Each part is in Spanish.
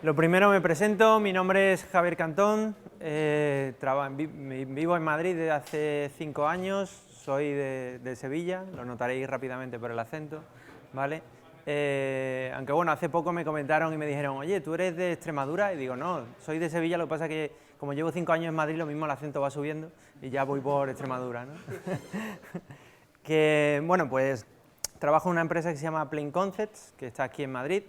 Lo primero me presento, mi nombre es Javier Cantón, vivo en Madrid desde hace 5 años, soy de Sevilla, lo notaréis rápidamente por el acento, ¿vale? Aunque bueno, hace poco me comentaron y me dijeron, oye, ¿tú eres de Extremadura? Y digo, no, soy de Sevilla, lo que pasa es que como llevo 5 años en Madrid, lo mismo el acento va subiendo y ya voy por Extremadura, ¿no? Que, bueno, pues trabajo en una empresa que se llama Plain Concepts, que está aquí en Madrid,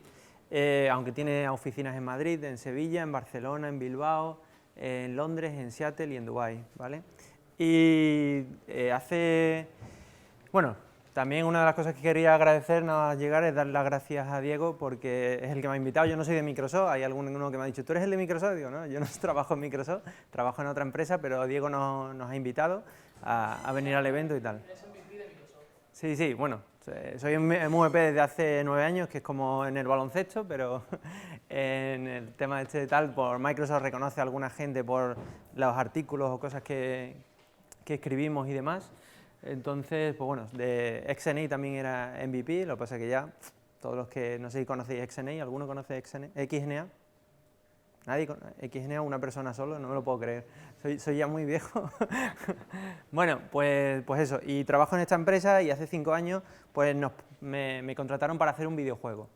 aunque tiene oficinas en Madrid, en Sevilla, en Barcelona, en Bilbao, en Londres, en Seattle y en Dubái, ¿vale? Y bueno, también una de las cosas que quería agradecer nada más llegar es dar las gracias a Diego porque es el que me ha invitado. Yo no soy de Microsoft, hay alguno que me ha dicho, ¿tú eres el de Microsoft? Digo, no, yo no trabajo en Microsoft, trabajo en otra empresa, pero Diego nos ha invitado a venir al evento y tal. Sí, sí, bueno, soy MVP desde hace 9 años, que es como en el baloncesto, pero en el tema este de tal, por Microsoft reconoce a alguna gente por los artículos o cosas que escribimos y demás. Entonces, pues bueno, de XNA también era MVP, lo que pasa que ya, todos los que, no sé si conocéis XNA, ¿alguno conoce XNA? ¿Nadie? XNA, una persona solo, no me lo puedo creer, soy ya muy viejo. Bueno, pues eso, y trabajo en esta empresa y hace 5 años pues me contrataron para hacer un videojuego.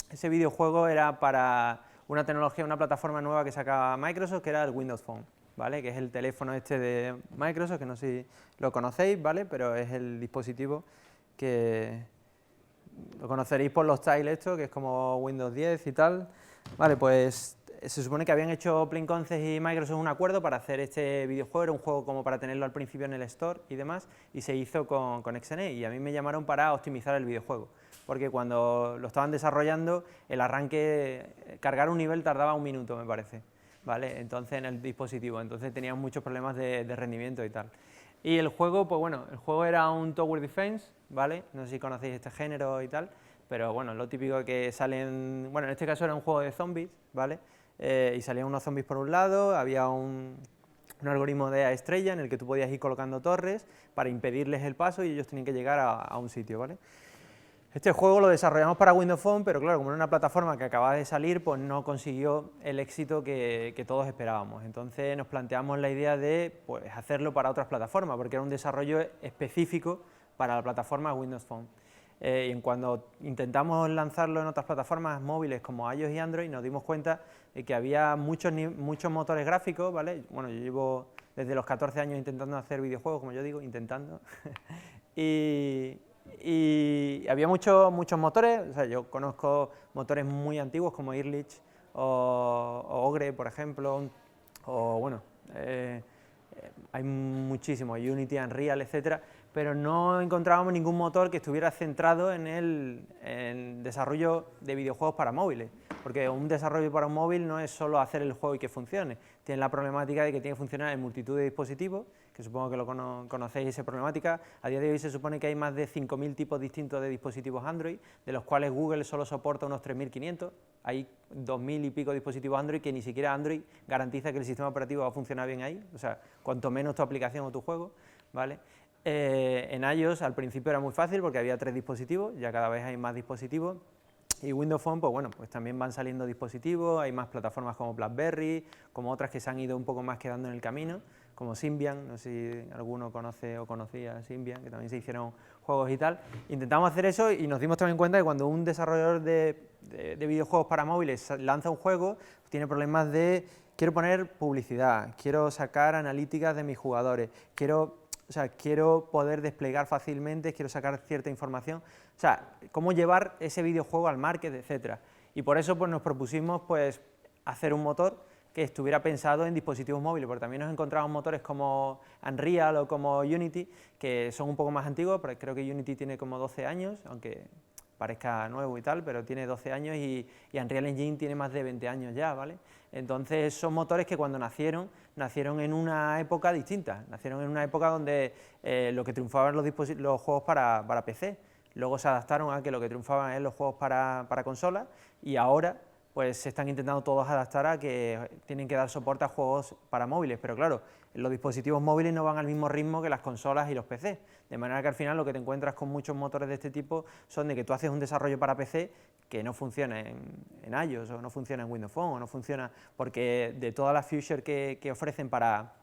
Ese videojuego era para una tecnología, una plataforma nueva que sacaba Microsoft, que era el Windows Phone, ¿vale? Que es el teléfono este de Microsoft, que no sé si lo conocéis, ¿vale? Pero es el dispositivo que lo conoceréis por los tiles esto, que es como Windows 10 y tal. Vale, pues se supone que habían hecho Plain Concepts y Microsoft un acuerdo para hacer este videojuego, era un juego como para tenerlo al principio en el store y demás, y se hizo con XNA, y a mí me llamaron para optimizar el videojuego, porque cuando lo estaban desarrollando, el arranque, cargar un nivel tardaba 1 minuto, me parece, ¿vale? Entonces en el dispositivo, entonces tenían muchos problemas de rendimiento y tal. Y el juego, pues bueno, el juego era un Tower Defense, ¿vale? No sé si conocéis este género y tal, pero bueno, lo típico que salen, bueno, en este caso era un juego de zombies, ¿vale? Y salían unos zombies por un lado, había un algoritmo de estrella en el que tú podías ir colocando torres para impedirles el paso y ellos tenían que llegar a un sitio, ¿vale? Este juego lo desarrollamos para Windows Phone, pero claro, como era una plataforma que acababa de salir, pues no consiguió el éxito que todos esperábamos. Entonces nos planteamos la idea de pues, hacerlo para otras plataformas, porque era un desarrollo específico para la plataforma Windows Phone. Y cuando intentamos lanzarlo en otras plataformas móviles como iOS y Android, nos dimos cuenta de que había muchos motores gráficos, ¿vale? Bueno, yo llevo desde los 14 años intentando hacer videojuegos, como yo digo, intentando. y había muchos motores, o sea, yo conozco motores muy antiguos como Ehrlich o Ogre, por ejemplo, o bueno, hay muchísimos, Unity, Unreal, etcétera, pero no encontrábamos ningún motor que estuviera centrado en el desarrollo de videojuegos para móviles, porque un desarrollo para un móvil no es solo hacer el juego y que funcione, tiene la problemática de que tiene que funcionar en multitud de dispositivos, que supongo que lo conocéis esa problemática. A día de hoy se supone que hay más de 5.000 tipos distintos de dispositivos Android, de los cuales Google solo soporta unos 3.500, hay 2.000 y pico dispositivos Android que ni siquiera Android garantiza que el sistema operativo va a funcionar bien ahí, o sea, cuanto menos tu aplicación o tu juego, ¿vale? En iOS al principio era muy fácil porque había 3 dispositivos, ya cada vez hay más dispositivos, y Windows Phone, pues bueno, pues también van saliendo dispositivos, hay más plataformas como BlackBerry, como otras que se han ido un poco más quedando en el camino, como Symbian, no sé si alguno conoce o conocía Symbian, que también se hicieron juegos y tal. Intentamos hacer eso y nos dimos también cuenta que cuando un desarrollador de videojuegos para móviles lanza un juego, tiene problemas de, quiero poner publicidad, quiero sacar analíticas de mis jugadores, quiero poder desplegar fácilmente, quiero sacar cierta información, o sea, cómo llevar ese videojuego al market, etcétera. Y por eso pues, nos propusimos pues, hacer un motor que estuviera pensado en dispositivos móviles, porque también nos encontramos motores como Unreal o como Unity, que son un poco más antiguos, pero creo que Unity tiene como 12 años, aunque parezca nuevo y tal, pero tiene 12 años y Unreal Engine tiene más de 20 años ya, ¿vale? Entonces son motores que cuando nacieron en una época distinta, nacieron en una época donde lo que triunfaban los juegos para PC, luego se adaptaron a que lo que triunfaban es los juegos para consolas y ahora pues se están intentando todos adaptar a que tienen que dar soporte a juegos para móviles, pero claro, los dispositivos móviles no van al mismo ritmo que las consolas y los PC, de manera que al final lo que te encuentras con muchos motores de este tipo son de que tú haces un desarrollo para PC que no funciona en iOS, o no funciona en Windows Phone, o no funciona porque de todas las features que ofrecen para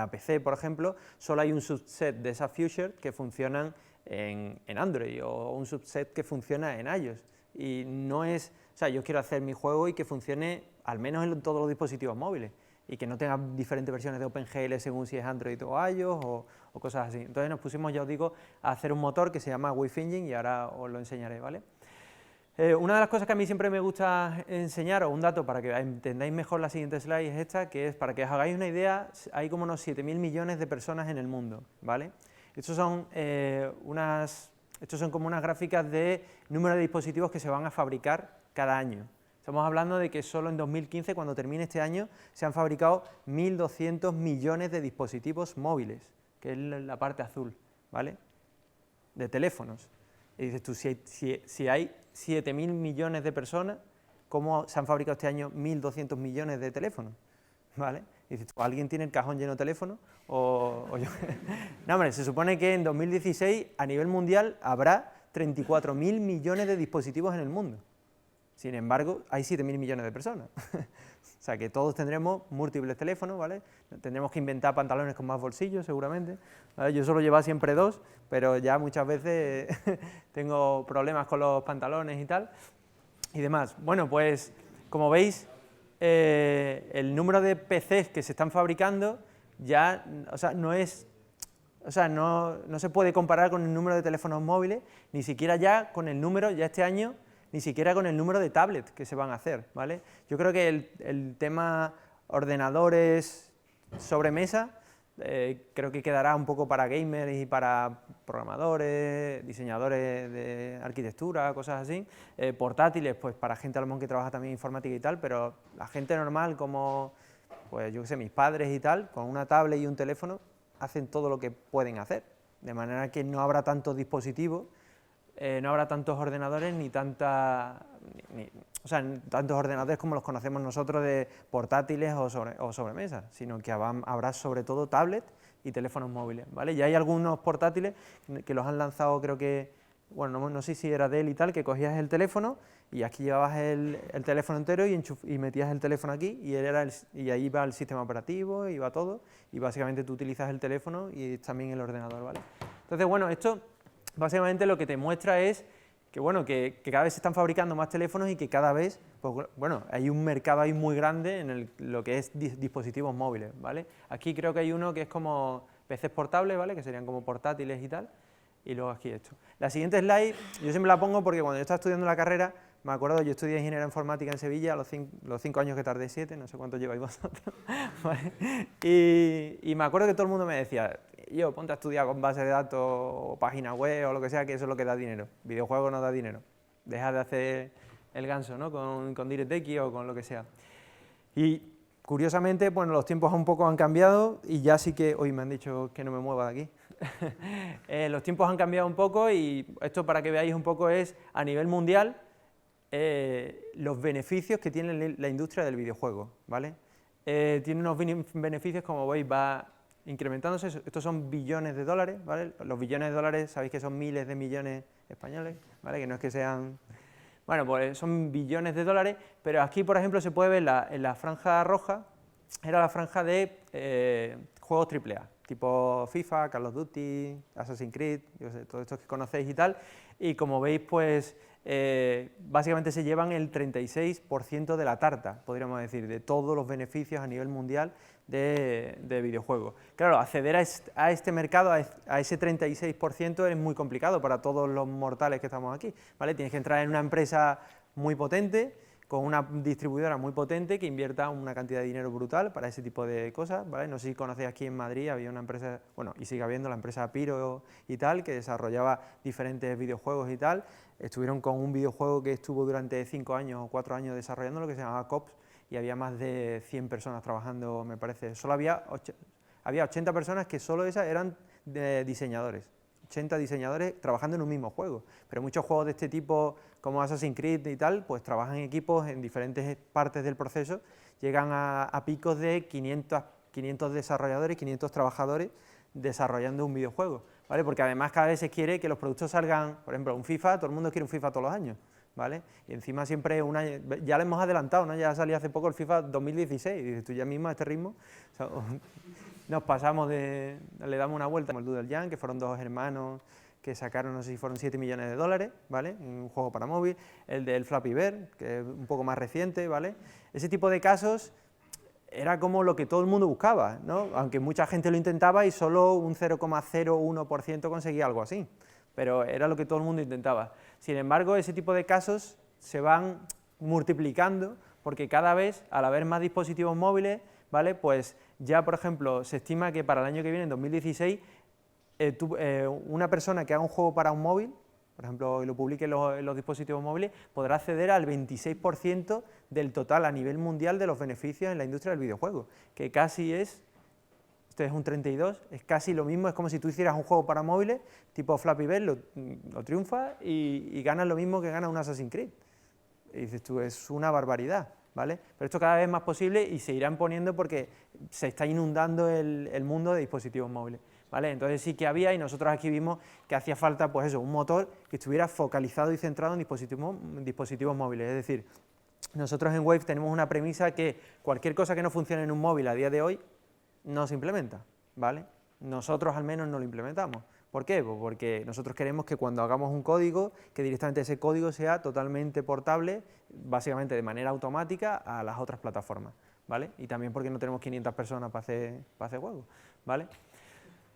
PC, por ejemplo, solo hay un subset de esas features que funcionan en Android, o un subset que funciona en iOS, y no es, o sea, yo quiero hacer mi juego y que funcione al menos en todos los dispositivos móviles, y que no tenga diferentes versiones de OpenGL según si es Android o iOS, o cosas así. Entonces nos pusimos, ya os digo, a hacer un motor que se llama Wave Engine, y ahora os lo enseñaré, ¿vale? Una de las cosas que a mí siempre me gusta enseñar, o un dato para que entendáis mejor la siguiente slide, es esta, que es, para que os hagáis una idea, hay como unos 7.000 millones de personas en el mundo, ¿vale? Estos son como unas gráficas de número de dispositivos que se van a fabricar cada año. Estamos hablando de que solo en 2015, cuando termine este año, se han fabricado 1.200 millones de dispositivos móviles, que es la parte azul, ¿vale? De teléfonos. Y dices tú, si hay 7.000 millones de personas, ¿cómo se han fabricado este año 1.200 millones de teléfonos? ¿Vale? Y dices tú, ¿alguien tiene el cajón lleno de teléfonos? O yo. No, hombre, se supone que en 2016 a nivel mundial habrá 34.000 millones de dispositivos en el mundo. Sin embargo, hay 7.000 millones de personas. O sea, que todos tendremos múltiples teléfonos, ¿vale? Tendremos que inventar pantalones con más bolsillos, seguramente, ¿vale? Yo solo llevaba siempre 2, pero ya muchas veces tengo problemas con los pantalones y tal, y demás. Bueno, pues, como veis, el número de PCs que se están fabricando ya, o sea, no se puede comparar con el número de teléfonos móviles, ni siquiera ya con el número, ya este año, ni siquiera con el número de tablets que se van a hacer, ¿vale? Yo creo que el tema ordenadores, sobremesa, creo que quedará un poco para gamers y para programadores, diseñadores de arquitectura, cosas así, portátiles, pues para gente a lo mejor que trabaja también en informática y tal, pero la gente normal como, pues yo qué sé, mis padres y tal, con una tablet y un teléfono, hacen todo lo que pueden hacer, de manera que no habrá tantos dispositivos, no habrá tantos ordenadores tantos ordenadores como los conocemos nosotros de portátiles o sobremesas, sino que habrá sobre todo tablets y teléfonos móviles, ¿vale? Ya hay algunos portátiles que los han lanzado, creo que, bueno, no sé si era Dell y tal, que cogías el teléfono y aquí llevabas el teléfono entero y metías el teléfono aquí y ahí va el sistema operativo y va todo, y básicamente tú utilizas el teléfono y también el ordenador, ¿vale? Entonces, bueno, esto básicamente lo que te muestra es que, bueno, que cada vez se están fabricando más teléfonos y que cada vez, pues, bueno, hay un mercado ahí muy grande en lo que es dispositivos móviles, ¿vale? Aquí creo que hay uno que es como PCs portables, ¿vale? Que serían como portátiles y tal, y luego aquí esto. La siguiente slide, yo siempre la pongo porque cuando yo estaba estudiando la carrera, me acuerdo, yo estudié ingeniería informática en Sevilla, los 5 años que tardé, 7, no sé cuánto lleváis vosotros, ¿vale? Y me acuerdo que todo el mundo me decía, yo, ponte a estudiar con base de datos o página web o lo que sea, que eso es lo que da dinero. Videojuegos no da dinero. Deja de hacer el ganso, ¿no? Con DirectX o con lo que sea. Y curiosamente, bueno, los tiempos un poco han cambiado y ya sí que, hoy me han dicho que no me mueva de aquí. Los tiempos han cambiado un poco y esto, para que veáis un poco, es a nivel mundial los beneficios que tiene la industria del videojuego, ¿vale? Tiene unos beneficios, como veis, va incrementándose. Estos son billones de dólares, ¿vale? Los billones de dólares, sabéis que son miles de millones españoles, ¿vale? Que no es que sean... Bueno, pues son billones de dólares, pero aquí, por ejemplo, se puede ver en la franja roja, era la franja de juegos AAA, tipo FIFA, Call of Duty, Assassin's Creed, yo sé, todos estos que conocéis y tal, y como veis, pues básicamente se llevan el 36% de la tarta, podríamos decir, de todos los beneficios a nivel mundial de videojuegos. Claro, acceder a este mercado, a ese 36% es muy complicado para todos los mortales que estamos aquí, ¿vale? Tienes que entrar en una empresa muy potente, con una distribuidora muy potente que invierta una cantidad de dinero brutal para ese tipo de cosas, ¿vale? No sé si conocéis, aquí en Madrid había una empresa, bueno, y sigue habiendo la empresa Piro y tal, que desarrollaba diferentes videojuegos y tal. Estuvieron con un videojuego que estuvo durante 5 años o 4 años desarrollando, lo que se llamaba Cops, y había más de 100 personas trabajando, me parece. Solo había 80 personas que solo esas eran diseñadores. 80 diseñadores trabajando en un mismo juego. Pero muchos juegos de este tipo, como Assassin's Creed y tal, pues trabajan en equipos en diferentes partes del proceso, llegan a picos de 500 desarrolladores, 500 trabajadores desarrollando un videojuego, ¿vale? Porque además cada vez se quiere que los productos salgan, por ejemplo, un FIFA, todo el mundo quiere un FIFA todos los años, ¿vale? Y encima siempre ya le hemos adelantado, ¿no? Ya salió hace poco el FIFA 2016, y dices tú ya mismo a este ritmo, o sea, nos pasamos le damos una vuelta, como el Doodle Jam, que fueron dos hermanos que sacaron, no sé si fueron 7 millones de dólares, ¿vale? Un juego para móvil, el del Flappy Bird, que es un poco más reciente, ¿vale? Ese tipo de casos era como lo que todo el mundo buscaba, ¿no? Aunque mucha gente lo intentaba y solo un 0,01% conseguía algo así, pero era lo que todo el mundo intentaba. Sin embargo, ese tipo de casos se van multiplicando porque cada vez, al haber más dispositivos móviles, ¿vale? Pues ya, por ejemplo, se estima que para el año que viene, en 2016, una persona que haga un juego para un móvil, por ejemplo, y lo publique en los dispositivos móviles, podrá acceder al 26% del total a nivel mundial de los beneficios en la industria del videojuego, que casi es, este es un 32, es casi lo mismo, es como si tú hicieras un juego para móviles, tipo Flappy Bird, lo triunfas y ganas lo mismo que gana un Assassin's Creed. Y dices tú, es una barbaridad, ¿vale? Pero esto cada vez es más posible y se irán poniendo porque se está inundando el mundo de dispositivos móviles, ¿vale? Entonces sí que había, y nosotros aquí vimos que hacía falta, pues eso, un motor que estuviera focalizado y centrado en dispositivos móviles, es decir, nosotros en Wave tenemos una premisa que cualquier cosa que no funcione en un móvil a día de hoy no se implementa, ¿vale? Nosotros al menos no lo implementamos. ¿Por qué? Pues porque nosotros queremos que cuando hagamos un código, que directamente ese código sea totalmente portable, básicamente de manera automática, a las otras plataformas, ¿vale? Y también porque no tenemos 500 personas para hacer juegos, ¿vale?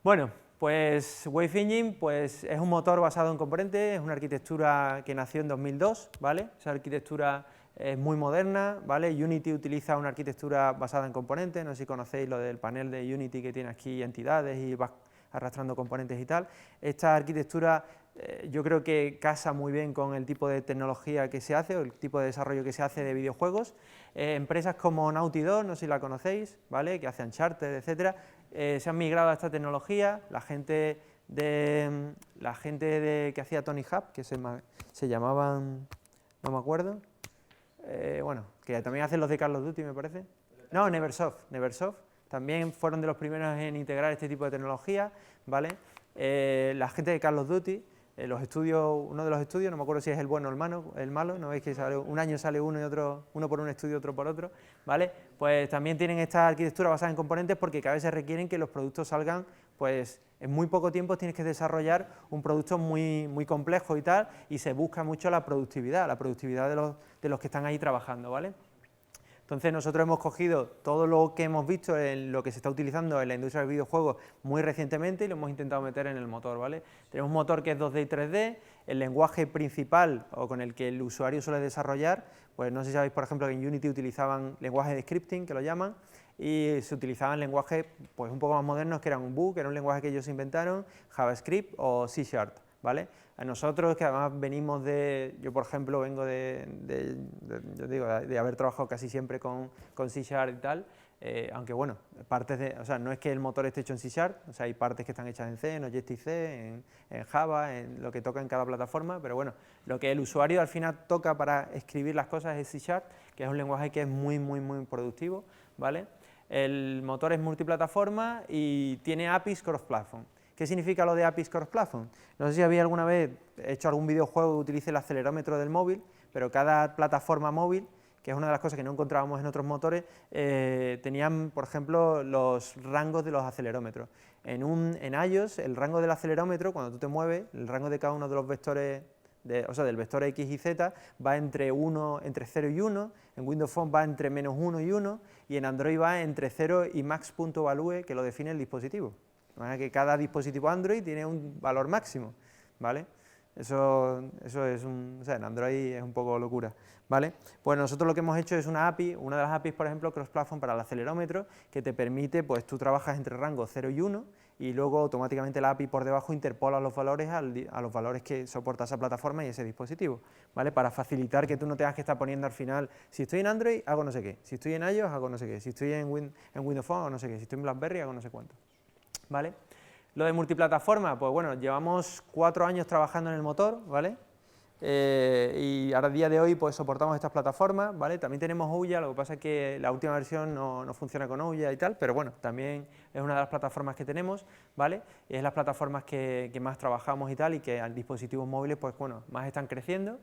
Bueno, pues Wave Engine pues, es un motor basado en componentes, es una arquitectura que nació en 2002, ¿vale? Esa arquitectura es muy moderna, ¿vale? Unity utiliza una arquitectura basada en componentes, no sé si conocéis lo del panel de Unity que tiene aquí entidades y vas arrastrando componentes y tal. Esta arquitectura yo creo que casa muy bien con el tipo de tecnología que se hace o el tipo de desarrollo que se hace de videojuegos. Empresas como Naughty Dog, no sé si la conocéis, ¿vale? Que hace Uncharted, etcétera, se han migrado a esta tecnología. La gente que hacía Tony Hawk, que se llamaban, no me acuerdo, bueno, que también hacen los de Call of Duty, me parece. No, Neversoft, también fueron de los primeros en integrar este tipo de tecnología, ¿vale? La gente de Call of Duty, uno de los estudios, no me acuerdo si es el bueno o el malo, ¿no veis que un año sale uno y otro, uno por un estudio, otro por otro, ¿vale? Pues también tienen esta arquitectura basada en componentes porque cada vez se requieren que los productos salgan, pues en muy poco tiempo tienes que desarrollar un producto muy, muy complejo y tal, y se busca mucho la productividad de los que están ahí trabajando, ¿vale? Entonces nosotros hemos cogido todo lo que hemos visto en lo que se está utilizando en la industria del videojuego muy recientemente y lo hemos intentado meter en el motor, ¿vale? Tenemos un motor que es 2D y 3D, el lenguaje principal o con el que el usuario suele desarrollar, pues no sé si sabéis, por ejemplo, que en Unity utilizaban lenguaje de scripting, que lo llaman, y se utilizaban lenguajes pues un poco más modernos que eran un Vue, que era un lenguaje que ellos inventaron, JavaScript o C#, ¿vale? A nosotros, que además venimos yo por ejemplo vengo de haber trabajado casi siempre con C# y tal, aunque bueno, o sea, no es que el motor esté hecho en C#, o sea, hay partes que están hechas en C, en Objective-C, en Java, en lo que toca en cada plataforma, pero bueno, lo que el usuario al final toca para escribir las cosas es C#, que es un lenguaje que es muy, muy, muy productivo, ¿vale? El motor es multiplataforma y tiene APIs cross-platform. ¿Qué significa lo de APIs cross-platform? No sé si había alguna vez hecho algún videojuego que utilice el acelerómetro del móvil, pero cada plataforma móvil, que es una de las cosas que no encontrábamos en otros motores, tenían, por ejemplo, los rangos de los acelerómetros. En iOS, el rango del acelerómetro, cuando tú te mueves, el rango de cada uno de los vectores, o sea, del vector X y Z, va entre 0 y 1, en Windows Phone va entre -1 y 1, y en Android va entre 0 y max.value, que lo define el dispositivo. De manera que cada dispositivo Android tiene un valor máximo, ¿vale? Eso es o sea, en Android es un poco locura, ¿vale? Pues nosotros lo que hemos hecho es una API, una de las APIs, por ejemplo, cross-platform para el acelerómetro, que te permite, pues tú trabajas entre rangos 0 y 1, y luego automáticamente la API por debajo interpola los valores a los valores que soporta esa plataforma y ese dispositivo, ¿vale? Para facilitar que tú no tengas que estar poniendo al final, si estoy en Android, hago no sé qué, si estoy en iOS, hago no sé qué, si estoy en Windows Phone, hago no sé qué, si estoy en BlackBerry, hago no sé cuánto, ¿vale? Lo de multiplataforma, pues bueno, llevamos 4 años trabajando en el motor, ¿vale? Y ahora a día de hoy pues soportamos estas plataformas, ¿vale? También tenemos Ouya, lo que pasa es que la última versión no funciona con Ouya y tal, pero bueno, también es una de las plataformas que tenemos, ¿vale? Y es las plataformas que más trabajamos y tal, y que en dispositivos móviles pues bueno, más están creciendo.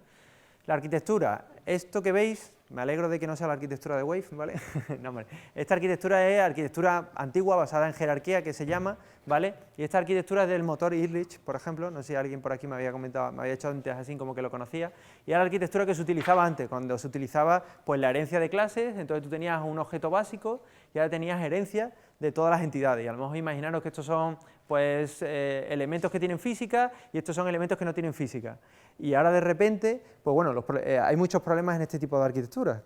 La arquitectura, esto que veis, me alegro de que no sea la arquitectura de Wave, ¿vale? No, hombre, esta arquitectura es arquitectura antigua basada en jerarquía, que se llama, ¿vale? Y esta arquitectura es del motor Ehrlich, por ejemplo, no sé si alguien por aquí me había comentado, me había hecho antes así como que lo conocía, y era la arquitectura que se utilizaba antes, cuando se utilizaba pues la herencia de clases, entonces tú tenías un objeto básico y ahora tenías herencia de todas las entidades, y a lo mejor imaginaros que estos son pues elementos que tienen física y estos son elementos que no tienen física. Y ahora de repente, pues bueno, hay muchos problemas en este tipo de arquitectura,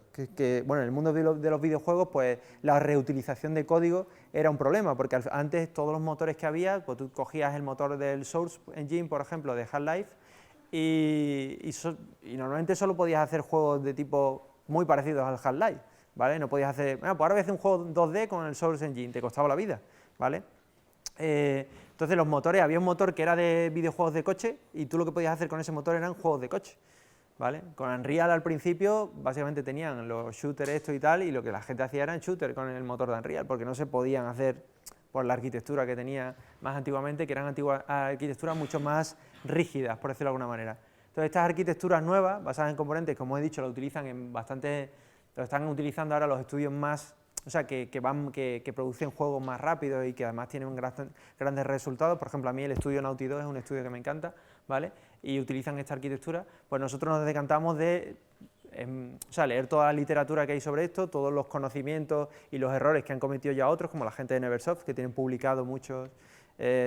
bueno, en el mundo de los videojuegos, pues la reutilización de código era un problema, porque antes todos los motores que había, pues tú cogías el motor del Source Engine, por ejemplo, de Half-Life, y normalmente solo podías hacer juegos de tipo muy parecidos al Half-Life, ¿vale? No podías hacer, pues ahora voy a hacer un juego 2D con el Source Engine, te costaba la vida, ¿vale? Entonces los motores, había un motor que era de videojuegos de coche y tú lo que podías hacer con ese motor eran juegos de coche, ¿vale? Con Unreal al principio básicamente tenían los shooters esto y tal, y lo que la gente hacía eran shooters con el motor de Unreal, porque no se podían hacer por la arquitectura que tenía más antiguamente, que eran arquitecturas mucho más rígidas, por decirlo de alguna manera. Entonces estas arquitecturas nuevas, basadas en componentes, como he dicho, lo utilizan en bastante, lo están utilizando ahora los estudios más, o sea, que producen juegos más rápidos y que además tienen grandes resultados. Por ejemplo, a mí el estudio Naughty Dog es un estudio que me encanta, ¿vale? Y utilizan esta arquitectura, pues nosotros nos decantamos de leer toda la literatura que hay sobre esto, todos los conocimientos y los errores que han cometido ya otros, como la gente de Neversoft, que tienen publicado muchos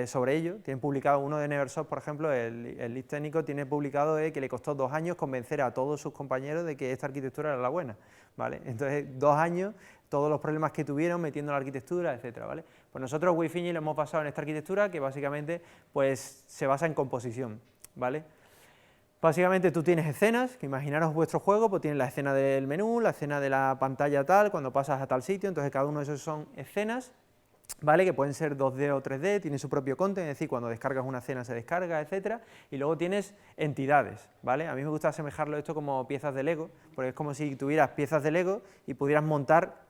sobre ello. Tienen publicado uno de Neversoft, por ejemplo, el lead técnico, tiene publicado que le costó 2 años convencer a todos sus compañeros de que esta arquitectura era la buena, ¿vale? Entonces, 2 años, todos los problemas que tuvieron metiendo la arquitectura, etcétera, ¿vale? Pues nosotros WaveEngine lo hemos basado en esta arquitectura que básicamente pues, se basa en composición, ¿vale? Básicamente tú tienes escenas, que imaginaros vuestro juego, pues tienes la escena del menú, la escena de la pantalla tal, cuando pasas a tal sitio, entonces cada uno de esos son escenas, ¿vale? Que pueden ser 2D o 3D, tiene su propio content, es decir, cuando descargas una escena se descarga, etcétera, y luego tienes entidades, ¿vale? A mí me gusta asemejarlo esto como piezas de Lego, porque es como si tuvieras piezas de Lego y pudieras montar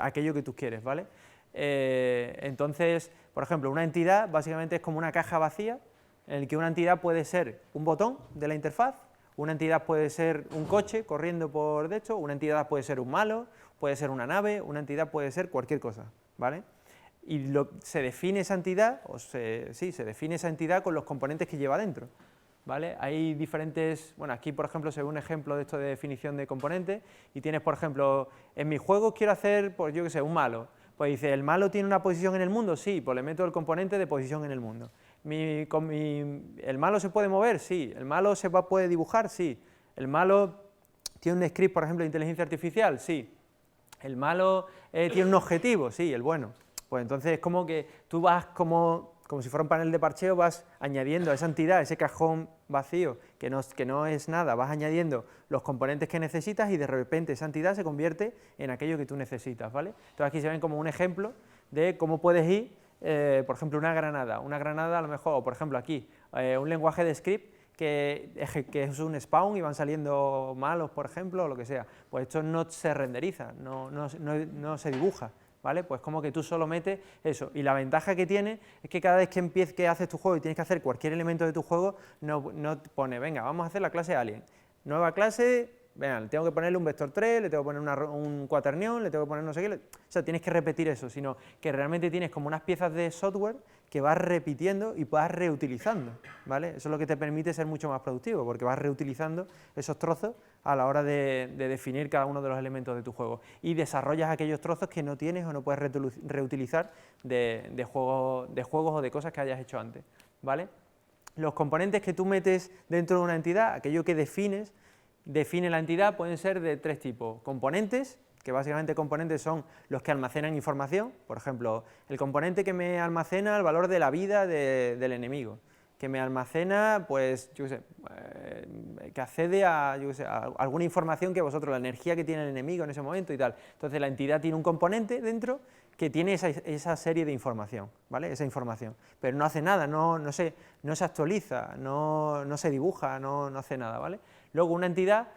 aquello que tú quieres, ¿vale? Entonces, por ejemplo, una entidad básicamente es como una caja vacía, en el que una entidad puede ser un botón de la interfaz, una entidad puede ser un coche corriendo por de hecho, una entidad puede ser un malo, puede ser una nave, una entidad puede ser cualquier cosa, ¿vale? Y se define esa entidad, se define esa entidad con los componentes que lleva dentro, ¿vale? Hay diferentes, bueno, aquí por ejemplo se ve un ejemplo de esto de definición de componentes, y tienes por ejemplo, en mi juego quiero hacer, pues yo qué sé, un malo, pues dice, ¿el malo tiene una posición en el mundo? Sí, pues le meto el componente de posición en el mundo. ¿El malo se puede mover? Sí. ¿El malo puede dibujar? Sí. ¿El malo tiene un script, por ejemplo, de inteligencia artificial? Sí. ¿El malo tiene un objetivo? Sí, el bueno. Pues entonces es como que tú vas como si fuera un panel de parcheo, vas añadiendo a esa entidad, ese cajón vacío, que no es nada, vas añadiendo los componentes que necesitas y de repente esa entidad se convierte en aquello que tú necesitas, ¿vale? Entonces aquí se ven como un ejemplo de cómo puedes ir, por ejemplo, una granada a lo mejor, o por ejemplo aquí, un lenguaje de script que es un spawn y van saliendo malos, por ejemplo, o lo que sea, pues esto no se renderiza, no se dibuja, ¿vale? Pues como que tú solo metes eso, y la ventaja que tiene es que cada vez que haces tu juego y tienes que hacer cualquier elemento de tu juego, no pone, venga, vamos a hacer la clase alien, nueva clase, venga, le tengo que ponerle un vector 3, le tengo que poner un cuaternión, le tengo que poner no sé qué, o sea, tienes que repetir eso, sino que realmente tienes como unas piezas de software que vas repitiendo y vas reutilizando, ¿vale? Eso es lo que te permite ser mucho más productivo, porque vas reutilizando esos trozos a la hora de definir cada uno de los elementos de tu juego, y desarrollas aquellos trozos que no tienes o no puedes reutilizar de juegos o de cosas que hayas hecho antes, ¿vale? Los componentes que tú metes dentro de una entidad, aquello que define la entidad, pueden ser de 3 tipos. Componentes, que básicamente componentes son los que almacenan información, por ejemplo, el componente que me almacena el valor de la vida del enemigo, que me almacena, pues, yo qué sé, que accede a, yo qué sé, a alguna información que vosotros, la energía que tiene el enemigo en ese momento y tal. Entonces la entidad tiene un componente dentro que tiene esa serie de información, ¿vale? Esa información, pero no hace nada, no se actualiza, no se dibuja, no hace nada, ¿vale? Luego una entidad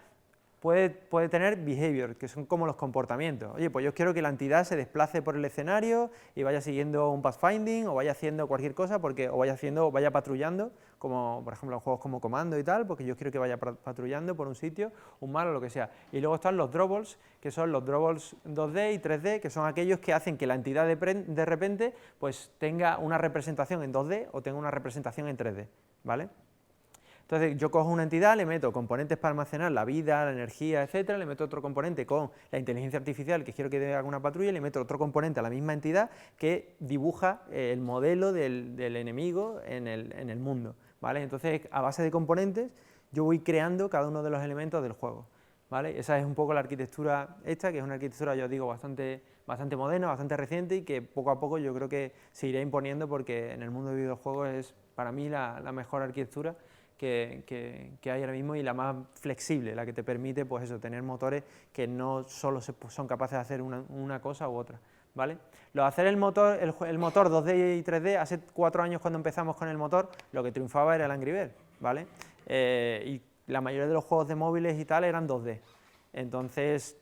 puede tener behavior, que son como los comportamientos. Oye, pues yo quiero que la entidad se desplace por el escenario y vaya siguiendo un pathfinding, o vaya haciendo cualquier cosa, o vaya patrullando, como por ejemplo en juegos como Comando y tal, porque yo quiero que vaya patrullando por un sitio, un mar o lo que sea. Y luego están los drawballs, que son los drawballs 2D y 3D, que son aquellos que hacen que la entidad de repente pues tenga una representación en 2D o tenga una representación en 3D, ¿vale? Entonces yo cojo una entidad, le meto componentes para almacenar la vida, la energía, etcétera, le meto otro componente con la inteligencia artificial que quiero que haga una patrulla, y le meto otro componente a la misma entidad que dibuja el modelo del enemigo en el mundo, ¿vale? Entonces, a base de componentes, yo voy creando cada uno de los elementos del juego, ¿vale? Esa es un poco la arquitectura esta, que es una arquitectura, yo os digo, bastante moderna, bastante reciente, y que poco a poco yo creo que se irá imponiendo, porque en el mundo de videojuegos es, para mí, la mejor arquitectura que hay ahora mismo, y la más flexible, la que te permite, pues eso, tener motores que no solo son capaces de hacer una cosa u otra, ¿vale? Lo de hacer el motor 2D y 3D, hace 4 años cuando empezamos con el motor, lo que triunfaba era el Angry Birds, ¿vale? Y la mayoría de los juegos de móviles y tal eran 2D, entonces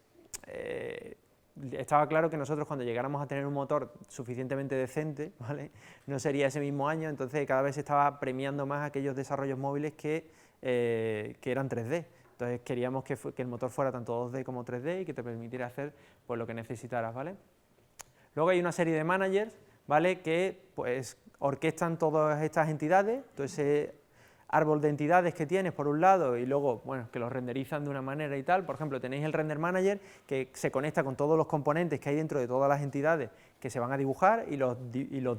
estaba claro que nosotros, cuando llegáramos a tener un motor suficientemente decente, ¿vale?, no sería ese mismo año. Entonces cada vez se estaba premiando más aquellos desarrollos móviles que eran 3D. Entonces queríamos que el motor fuera tanto 2D como 3D y que te permitiera hacer pues lo que necesitaras, ¿vale? Luego hay una serie de managers, ¿vale?, que pues orquestan todas estas entidades, todo ese árbol de entidades que tienes por un lado, y luego, bueno, que los renderizan de una manera y tal. Por ejemplo, tenéis el Render Manager, que se conecta con todos los componentes que hay dentro de todas las entidades que se van a dibujar, y los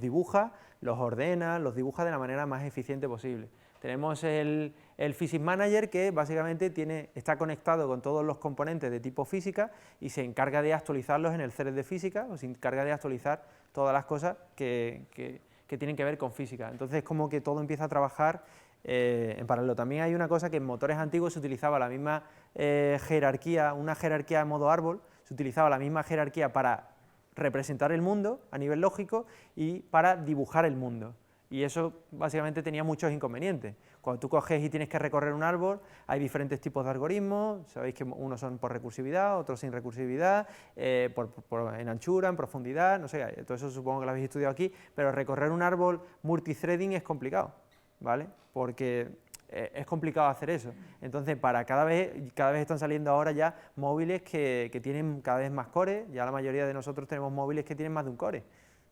dibuja, los ordena, los dibuja de la manera más eficiente posible. Tenemos el Physics Manager, que básicamente está conectado con todos los componentes de tipo física y se encarga de actualizarlos en el thread de física, o se encarga de actualizar todas las cosas que tienen que ver con física. Entonces, como que todo empieza a trabajar en paralelo. También hay una cosa que en motores antiguos se utilizaba la misma jerarquía, una jerarquía de modo árbol, se utilizaba la misma jerarquía para representar el mundo a nivel lógico y para dibujar el mundo. Y eso básicamente tenía muchos inconvenientes. Cuando tú coges y tienes que recorrer un árbol, hay diferentes tipos de algoritmos, sabéis que unos son por recursividad, otros sin recursividad, en anchura, en profundidad, no sé, todo eso supongo que lo habéis estudiado aquí, pero recorrer un árbol multithreading es complicado, ¿vale? Porque es complicado hacer eso. Entonces, cada vez están saliendo ahora ya móviles que tienen cada vez más cores. Ya la mayoría de nosotros tenemos móviles que tienen más de un core,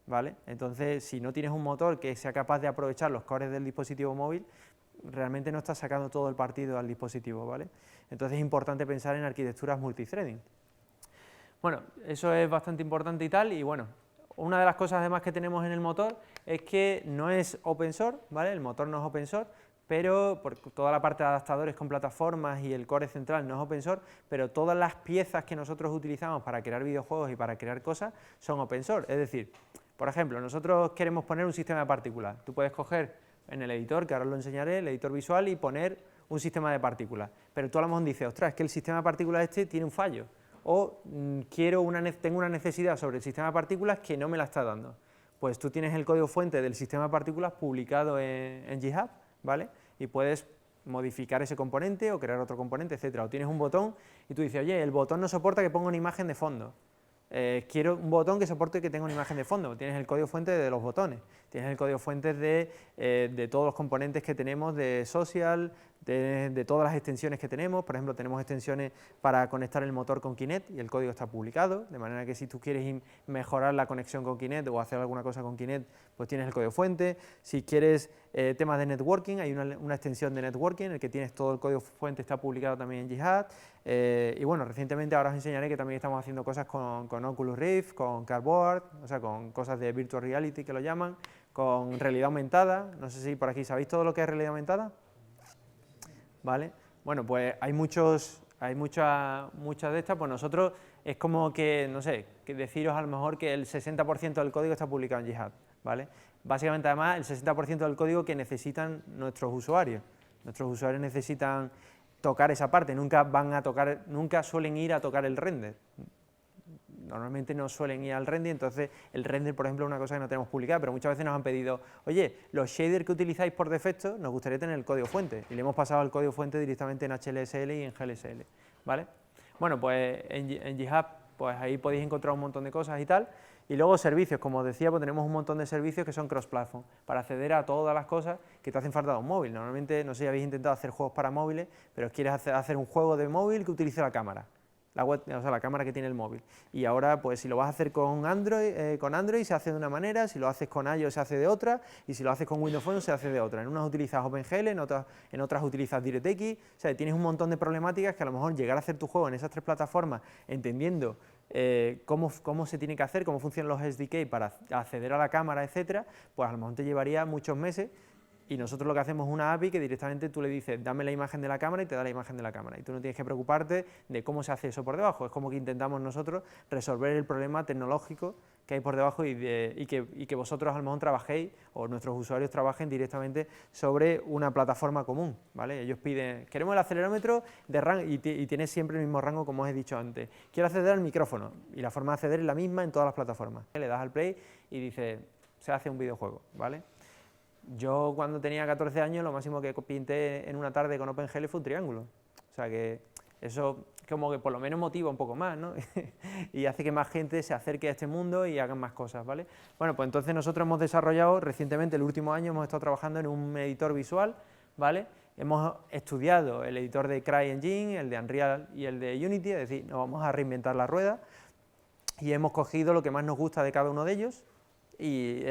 ¿vale? Entonces, si no tienes un motor que sea capaz de aprovechar los cores del dispositivo móvil, realmente no estás sacando todo el partido al dispositivo, ¿vale? Entonces es importante pensar en arquitecturas multithreading. Bueno, eso es bastante importante y tal, y bueno, una de las cosas además que tenemos en el motor es que no es open source, ¿vale? El motor no es open source, pero por toda la parte de adaptadores con plataformas y el core central no es open source, pero todas las piezas que nosotros utilizamos para crear videojuegos y para crear cosas son open source. Es decir, por ejemplo, nosotros queremos poner un sistema de partículas. Tú puedes coger en el editor, que ahora os lo enseñaré, el editor visual, y poner un sistema de partículas. Pero tú a lo mejor dices, ostras, es que el sistema de partículas este tiene un fallo, o tengo una necesidad sobre el sistema de partículas que no me la está dando. Pues tú tienes el código fuente del sistema de partículas publicado en GitHub, ¿vale? Y puedes modificar ese componente o crear otro componente, etcétera. O tienes un botón y tú dices, oye, el botón no soporta que ponga una imagen de fondo. Quiero un botón que soporte que tenga una imagen de fondo. Tienes el código fuente de los botones, tienes el código fuente de todos los componentes que tenemos, de social, de todas las extensiones que tenemos. Por ejemplo, tenemos extensiones para conectar el motor con Kinect y el código está publicado, de manera que si tú quieres mejorar la conexión con Kinect o hacer alguna cosa con Kinect, pues tienes el código fuente. Si quieres temas de networking, hay una extensión de networking en el que tienes todo el código fuente, está publicado también en GitHub. Y bueno, recientemente ahora os enseñaré que también estamos haciendo cosas con Oculus Rift, con Cardboard, o sea, con cosas de Virtual Reality que lo llaman, con realidad aumentada. No sé si por aquí sabéis todo lo que es realidad aumentada. ¿Vale? Bueno, pues hay muchas de estas. Pues nosotros es como que, no sé, que deciros a lo mejor que el 60% del código está publicado en GitHub, ¿vale? básicamente además el 60% del código que necesitan nuestros usuarios. Nuestros usuarios necesitan tocar esa parte, nunca suelen ir a tocar el render. Normalmente no suelen ir al render, entonces el render, por ejemplo, es una cosa que no tenemos publicada, pero muchas veces nos han pedido, oye, los shaders que utilizáis por defecto, nos gustaría tener el código fuente, y le hemos pasado el código fuente directamente en HLSL y en GLSL, ¿vale? Bueno, pues en GitHub, pues ahí podéis encontrar un montón de cosas y tal, y luego servicios, como os decía, pues tenemos un montón de servicios que son cross-platform, para acceder a todas las cosas que te hacen falta de un móvil. Normalmente, no sé si habéis intentado hacer juegos para móviles, pero quieres hacer un juego de móvil que utilice la cámara. La cámara que tiene el móvil. Y ahora, pues si lo vas a hacer con Android se hace de una manera, si lo haces con iOS se hace de otra, y si lo haces con Windows Phone se hace de otra. En unas utilizas OpenGL, en otras utilizas DirectX, o sea, tienes un montón de problemáticas que a lo mejor llegar a hacer tu juego en esas tres plataformas, entendiendo cómo se tiene que hacer, cómo funcionan los SDK para acceder a la cámara, etcétera, pues a lo mejor te llevaría muchos meses. Y nosotros lo que hacemos es una API que directamente tú le dices, dame la imagen de la cámara y te da la imagen de la cámara. Y tú no tienes que preocuparte de cómo se hace eso por debajo. Es como que intentamos nosotros resolver el problema tecnológico que hay por debajo y que vosotros a lo mejor trabajéis o nuestros usuarios trabajen directamente sobre una plataforma común, ¿vale? Ellos piden, queremos el acelerómetro de rango y tienes siempre el mismo rango como os he dicho antes. Quiero acceder al micrófono y la forma de acceder es la misma en todas las plataformas. Le das al play y dice, se hace un videojuego, ¿vale? Yo cuando tenía 14 años lo máximo que pinté en una tarde con OpenGL fue un triángulo, o sea que eso como que por lo menos motiva un poco más, ¿no? Y hace que más gente se acerque a este mundo y hagan más cosas, ¿vale? Bueno, pues entonces nosotros hemos desarrollado recientemente, el último año, hemos estado trabajando en un editor visual, ¿vale? Hemos estudiado el editor de CryEngine, el de Unreal y el de Unity, es decir, nos vamos a reinventar la rueda y hemos cogido lo que más nos gusta de cada uno de ellos, y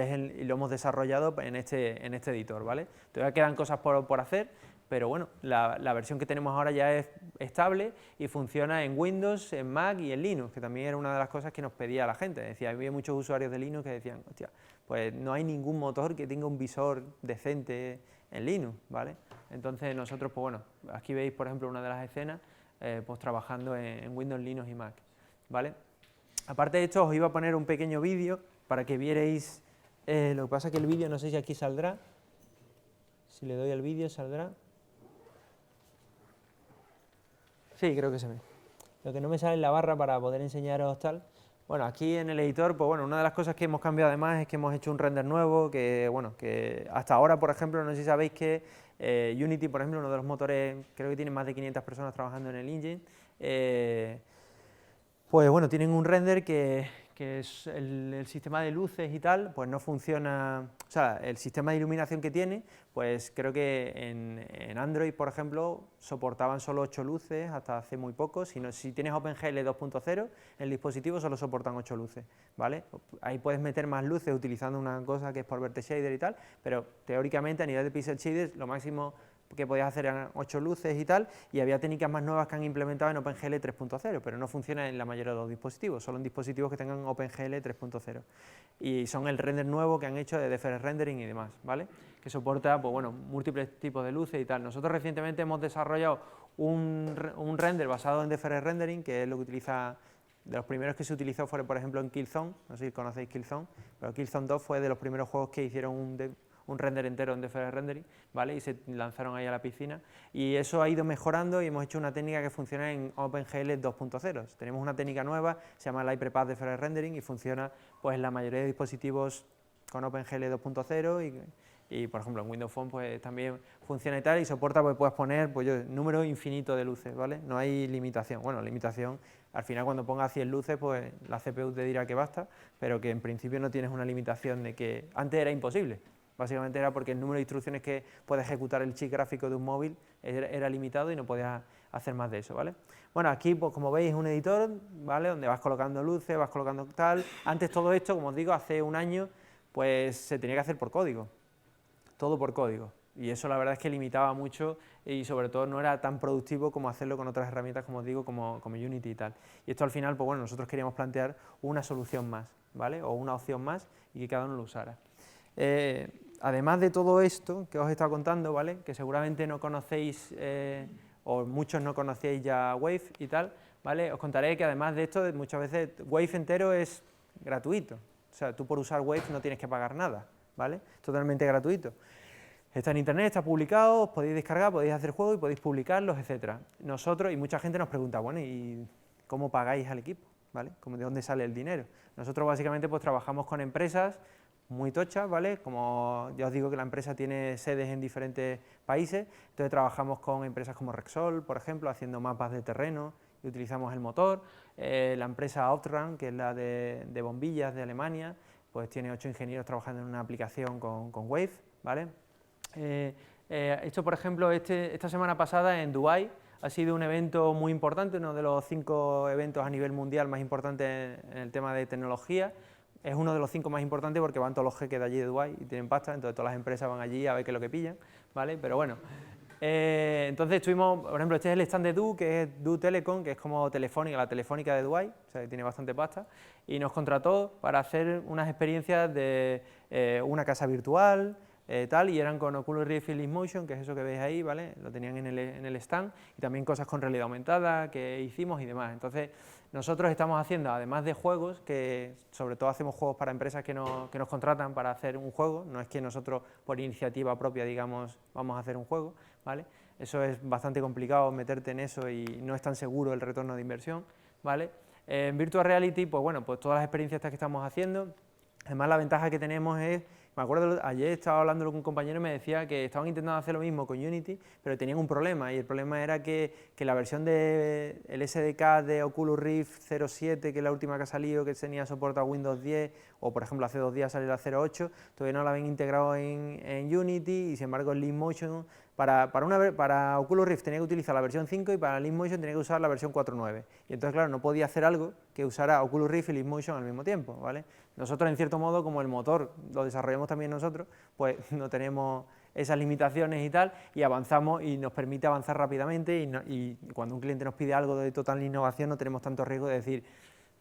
lo hemos desarrollado en este editor, ¿vale? Todavía quedan cosas por hacer, pero bueno, la versión que tenemos ahora ya es estable y funciona en Windows, en Mac y en Linux, que también era una de las cosas que nos pedía la gente. Decía, había muchos usuarios de Linux que decían, hostia, pues no hay ningún motor que tenga un visor decente en Linux, ¿vale? Entonces nosotros, pues bueno, aquí veis, por ejemplo, una de las escenas, pues trabajando en Windows, Linux y Mac, ¿vale? Aparte de esto, os iba a poner un pequeño vídeo para que vierais, lo que pasa es que el vídeo no sé si aquí saldrá, si le doy al vídeo saldrá, sí, creo que se ve, lo que no me sale en la barra para poder enseñaros tal. Bueno, aquí en el editor, pues bueno, una de las cosas que hemos cambiado además es que hemos hecho un render nuevo, que bueno, que hasta ahora, por ejemplo, no sé si sabéis que Unity, por ejemplo, uno de los motores, creo que tiene más de 500 personas trabajando en el engine, pues bueno, tienen un render que es el sistema de luces y tal, pues no funciona, o sea, el sistema de iluminación que tiene, pues creo que en Android, por ejemplo, soportaban solo 8 luces hasta hace muy poco, si tienes OpenGL 2.0, el dispositivo solo soportan 8 luces, ¿vale? Ahí puedes meter más luces utilizando una cosa que es por verte shader y tal, pero teóricamente a nivel de pixel shaders lo máximo que podías hacer eran 8 luces y tal, y había técnicas más nuevas que han implementado en OpenGL 3.0, pero no funciona en la mayoría de los dispositivos, solo en dispositivos que tengan OpenGL 3.0, y son el render nuevo que han hecho de DFR rendering y demás, ¿vale? Que soporta, pues bueno, múltiples tipos de luces y tal. Nosotros recientemente hemos desarrollado un render basado en DFR rendering, que es lo que utiliza, de los primeros que se utilizó fue, por ejemplo, en Killzone, no sé si conocéis Killzone, pero Killzone 2 fue de los primeros juegos que hicieron un render entero en DFR rendering, ¿vale? Y se lanzaron ahí a la piscina, y eso ha ido mejorando y hemos hecho una técnica que funciona en OpenGL 2.0. Tenemos una técnica nueva, se llama LightPrepAth DFR rendering y funciona pues en la mayoría de dispositivos con OpenGL 2.0 y por ejemplo en Windows Phone pues también funciona y tal, y soporta, pues puedes poner pues número infinito de luces, ¿vale? No hay limitación, bueno, limitación, al final cuando pongas 100 luces pues la CPU te dirá que basta, pero que en principio no tienes una limitación de que antes era imposible. Básicamente era porque el número de instrucciones que puede ejecutar el chip gráfico de un móvil era limitado y no podías hacer más de eso, ¿vale? Bueno, aquí, pues como veis, es un editor, ¿vale? Donde vas colocando luces, vas colocando tal. Antes todo esto, como os digo, hace un año, pues se tenía que hacer por código, todo por código. Y eso la verdad es que limitaba mucho y sobre todo no era tan productivo como hacerlo con otras herramientas, como os digo, como Unity y tal. Y esto al final, pues bueno, nosotros queríamos plantear una solución más, ¿vale? O una opción más y que cada uno lo usara. Además de todo esto que os he estado contando, ¿vale? Que seguramente no conocéis o muchos no conocéis ya Wave y tal, ¿vale? Os contaré que además de esto muchas veces Wave entero es gratuito, o sea, tú por usar Wave no tienes que pagar nada, ¿vale? ¿vale? Totalmente gratuito. Está en internet, está publicado, os podéis descargar, podéis hacer juegos y podéis publicarlos, etcétera. Nosotros, y mucha gente nos pregunta, bueno, ¿y cómo pagáis al equipo? ¿Vale? ¿De dónde sale el dinero? Nosotros básicamente pues trabajamos con empresas muy tochas, ¿vale? Como ya os digo que la empresa tiene sedes en diferentes países, entonces trabajamos con empresas como Rexol, por ejemplo, haciendo mapas de terreno y utilizamos el motor. La empresa Outrun, que es la de bombillas de Alemania, pues tiene 8 ingenieros trabajando en una aplicación con Wave, ¿vale? Esto, por ejemplo, esta semana pasada en Dubái ha sido un evento muy importante, uno de los 5 eventos a nivel mundial más importantes en el tema de tecnología. Es uno de los 5 más importantes porque van todos los jeques de allí de Dubái y tienen pasta, entonces todas las empresas van allí a ver qué es lo que pillan, ¿vale? Pero bueno, entonces estuvimos, por ejemplo, este es el stand de Du, que es Du Telecom, que es como Telefónica, la Telefónica de Dubái, o sea, que tiene bastante pasta, y nos contrató para hacer unas experiencias de una casa virtual, tal, y eran con Oculus Rift y Leap Motion, que es eso que veis ahí, ¿vale? Lo tenían en el stand, y también cosas con realidad aumentada que hicimos y demás. Entonces, nosotros estamos haciendo, además de juegos, que sobre todo hacemos juegos para empresas que nos contratan para hacer un juego, no es que nosotros por iniciativa propia, digamos, vamos a hacer un juego, ¿vale? Eso es bastante complicado meterte en eso y no es tan seguro el retorno de inversión, ¿vale? En Virtual Reality, pues bueno, pues todas las experiencias estas que estamos haciendo, además la ventaja que tenemos es, me acuerdo, ayer estaba hablando con un compañero y me decía que estaban intentando hacer lo mismo con Unity, pero tenían un problema, y el problema era que la versión del SDK de Oculus Rift 0.7, que es la última que ha salido, que tenía soporte a Windows 10, o por ejemplo hace 2 días salió la 0.8, todavía no la habían integrado en Unity, y sin embargo en Leap Motion, para Oculus Rift tenía que utilizar la versión 5 y para Leap Motion tenía que usar la versión 4.9, y entonces claro, no podía hacer algo que usara Oculus Rift y Leap Motion al mismo tiempo, ¿vale? Nosotros, en cierto modo, como el motor lo desarrollamos también nosotros, pues no tenemos esas limitaciones y tal, y avanzamos y nos permite avanzar rápidamente, y cuando un cliente nos pide algo de total innovación no tenemos tanto riesgo de decir,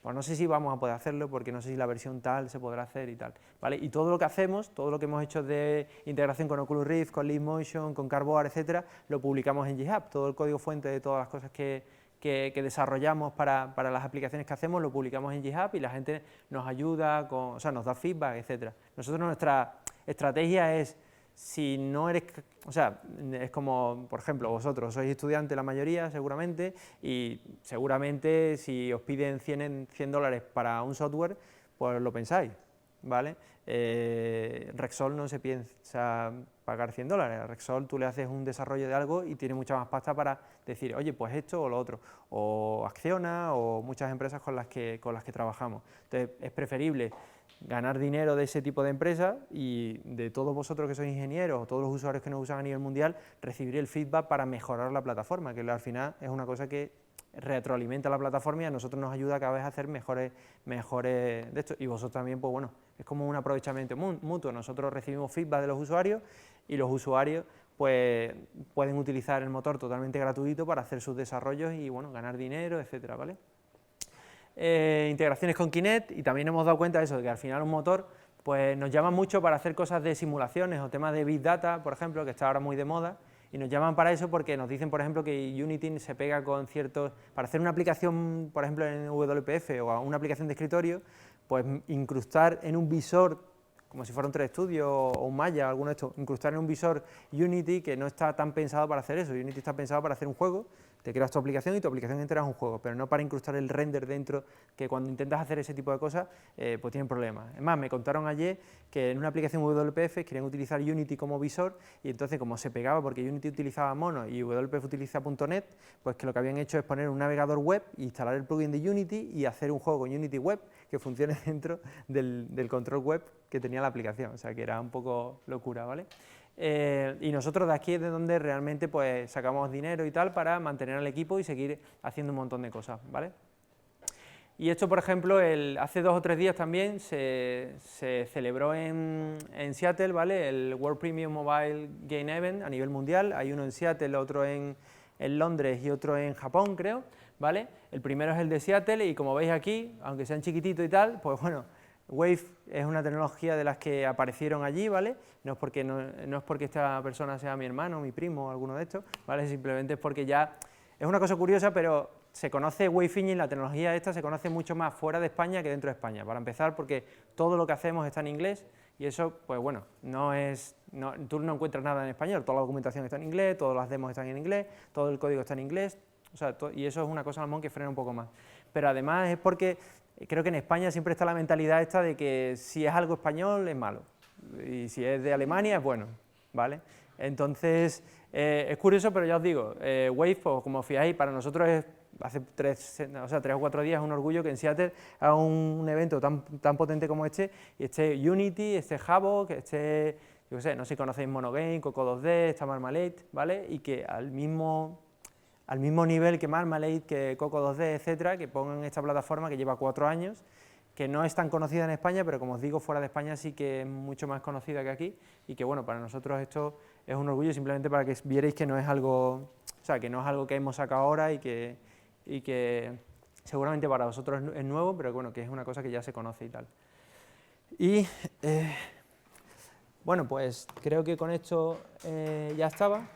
pues no sé si vamos a poder hacerlo porque no sé si la versión tal se podrá hacer y tal, ¿vale? Y todo lo que hacemos, todo lo que hemos hecho de integración con Oculus Rift, con Leap Motion, con Cardboard, etcétera, lo publicamos en GitHub, todo el código fuente de todas las cosas que desarrollamos para las aplicaciones que hacemos, lo publicamos en GitHub y la gente nos ayuda, o sea, nos da feedback, etcétera. Nosotros, nuestra estrategia es, si no eres, o sea, es como, por ejemplo, vosotros sois estudiantes la mayoría, seguramente, y seguramente si os piden $100 para un software, pues lo pensáis, ¿vale? Rexol no se piensa pagar $100, a Rexol tú le haces un desarrollo de algo y tiene mucha más pasta para decir, oye, pues esto o lo otro, o Acciona o muchas empresas con las que trabajamos. Entonces es preferible ganar dinero de ese tipo de empresas y de todos vosotros que sois ingenieros o todos los usuarios que nos usan a nivel mundial, recibir el feedback para mejorar la plataforma, que al final es una cosa que retroalimenta la plataforma y a nosotros nos ayuda cada vez a hacer mejores de esto, y vosotros también, pues bueno, es como un aprovechamiento mutuo. Nosotros recibimos feedback de los usuarios y los usuarios pues pueden utilizar el motor totalmente gratuito para hacer sus desarrollos y bueno, ganar dinero, etcétera, ¿vale? Integraciones con Kinect, y también hemos dado cuenta de eso, de que al final un motor pues nos llama mucho para hacer cosas de simulaciones o temas de Big Data, por ejemplo, que está ahora muy de moda, y nos llaman para eso porque nos dicen, por ejemplo, que Unity se pega con ciertos, para hacer una aplicación, por ejemplo, en WPF o una aplicación de escritorio, pues incrustar en un visor, como si fuera un 3 Studio o un Maya, alguno de estos, incrustar en un visor Unity, que no está tan pensado para hacer eso. Unity está pensado para hacer un juego, te creas tu aplicación y tu aplicación entera es un juego, pero no para incrustar el render dentro, que cuando intentas hacer ese tipo de cosas, pues tienen problemas. Es más, me contaron ayer que en una aplicación WPF querían utilizar Unity como visor, y entonces como se pegaba porque Unity utilizaba Mono y WPF utiliza .NET, pues que lo que habían hecho es poner un navegador web, instalar el plugin de Unity y hacer un juego con Unity Web que funcione dentro del control web que tenía la aplicación, o sea que era un poco locura, ¿vale? Y nosotros de aquí es de donde realmente pues sacamos dinero y tal para mantener al equipo y seguir haciendo un montón de cosas, ¿vale? Y esto, por ejemplo, hace 2 o 3 días también se celebró en Seattle, ¿vale? El World Premium Mobile Game Event a nivel mundial. Hay uno en Seattle, otro en Londres y otro en Japón, creo, ¿vale? El primero es el de Seattle y como veis aquí, aunque sean chiquititos y tal, pues bueno, Wave es una tecnología de las que aparecieron allí, ¿vale? No es porque esta persona sea mi hermano, mi primo o alguno de estos, ¿vale? Simplemente es porque ya es una cosa curiosa, pero se conoce Wave Engine, la tecnología esta se conoce mucho más fuera de España que dentro de España. Para empezar, porque todo lo que hacemos está en inglés Y eso, pues bueno, tú no encuentras nada en español, toda la documentación está en inglés, todas las demos están en inglés, todo el código está en inglés, o sea, y eso es una cosa a lo mejor que frena un poco más. Pero además es porque creo que en España siempre está la mentalidad esta de que si es algo español es malo, y si es de Alemania es bueno, ¿vale? Entonces, es curioso, pero ya os digo, Wave, pues, como os fijáis, para nosotros es, hace 3 o 4 días, es un orgullo que en Seattle haga un evento tan potente como este, y esté Unity, esté Havok, esté, yo qué sé, no sé si conocéis Monogame, Coco2D, está Marmalade, ¿vale? Y que al mismo nivel que Marmalade, que Coco2D, etcétera, que pongan esta plataforma que lleva 4 años, que no es tan conocida en España, pero como os digo, fuera de España sí que es mucho más conocida que aquí, y que bueno, para nosotros esto es un orgullo simplemente para que vierais que no es algo, o sea, que no es algo que hemos sacado ahora y que seguramente para vosotros es nuevo, pero bueno, que es una cosa que ya se conoce y tal. Y bueno, pues creo que con esto ya estaba.